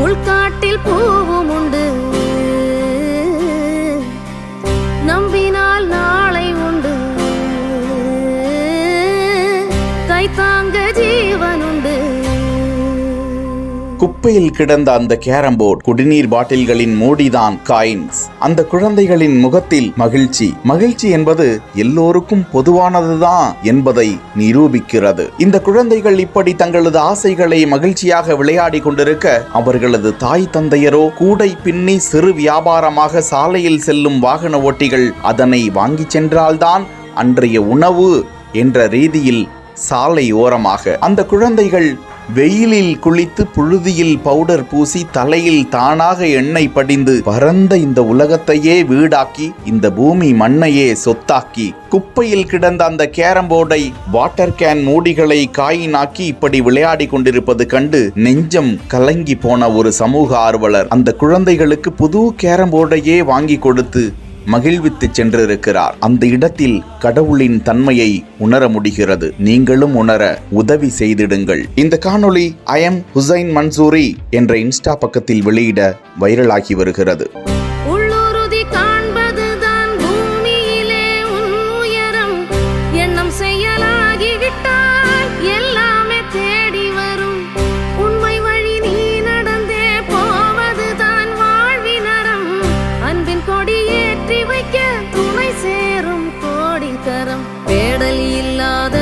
முள்காட்டில் பூவும் உண்டு, நம்பினால் நாளை உண்டு, கைத்தாங்க ஜீவன் உண்டு. குப்பையில் கிடந்த அந்த கேரம் போர்டு, குடிநீர் பாட்டில்களின் மூடிதான் காயின்ஸ். அந்த குழந்தைகளின் முகத்தில் மகிழ்ச்சி. மகிழ்ச்சி என்பது எல்லோருக்கும் பொதுவானதுதான் என்பதை நிரூபிக்கிறது. இந்த குழந்தைகள் இப்படி தங்களது ஆசைகளை மகிழ்ச்சியாக விளையாடி கொண்டிருக்க, அவர்களது தாய் தந்தையரோ கூடை பின்னி சிறு வியாபாரமாக சாலையில் செல்லும் வாகன ஓட்டிகள் அதனை வாங்கி சென்றால்தான் அன்றைய உணவு என்ற ரீதியில் சாலை ஓரமாக அந்த குழந்தைகள் வெயிலில் குளித்து புழுதியில் பவுடர் பூசி தலையில் தானாக எண்ணெய் படிந்து பரந்த இந்த உலகத்தையே வீடாக்கி இந்த பூமி மண்ணையே சொத்தாக்கி குப்பையில் கிடந்த அந்த கேரம் போர்டை வாட்டர் கேன் மூடிகளை காயினாக்கி இப்படி விளையாடி கொண்டிருப்பது கண்டு நெஞ்சம் கலங்கி போன ஒரு சமூக ஆர்வலர் அந்த குழந்தைகளுக்கு புது கேரம் போர்டையே வாங்கி கொடுத்து மகிழ்வித்து சென்றிருக்கிறார். அந்த இடத்தில் கடவுளின் தன்மையை உணர முடிகிறது. நீங்களும் உணர உதவி செய்திடுங்கள். இந்த காணொளி ஐ எம் ஹுசைன் மன்சூரி என்ற இன்ஸ்டா பக்கத்தில் வெளியிட வைரலாகி வருகிறது. தேடல் இல்லாத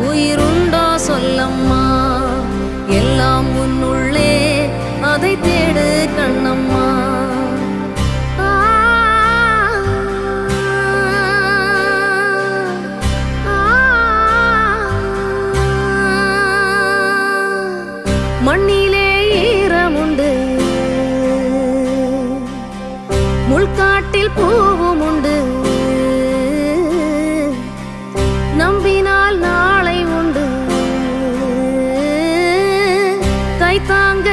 உயிருண்டோ சொல்லம்மா, எல்லாம் உன்னுள்ளே அதை தேடு கண்ணம்மா. மண்ணிலே ஈரமுண்டு, முள்காட்டில் பூவும் உண்டு, நம்பினால் நாளை உண்டு, கைத்தாங்க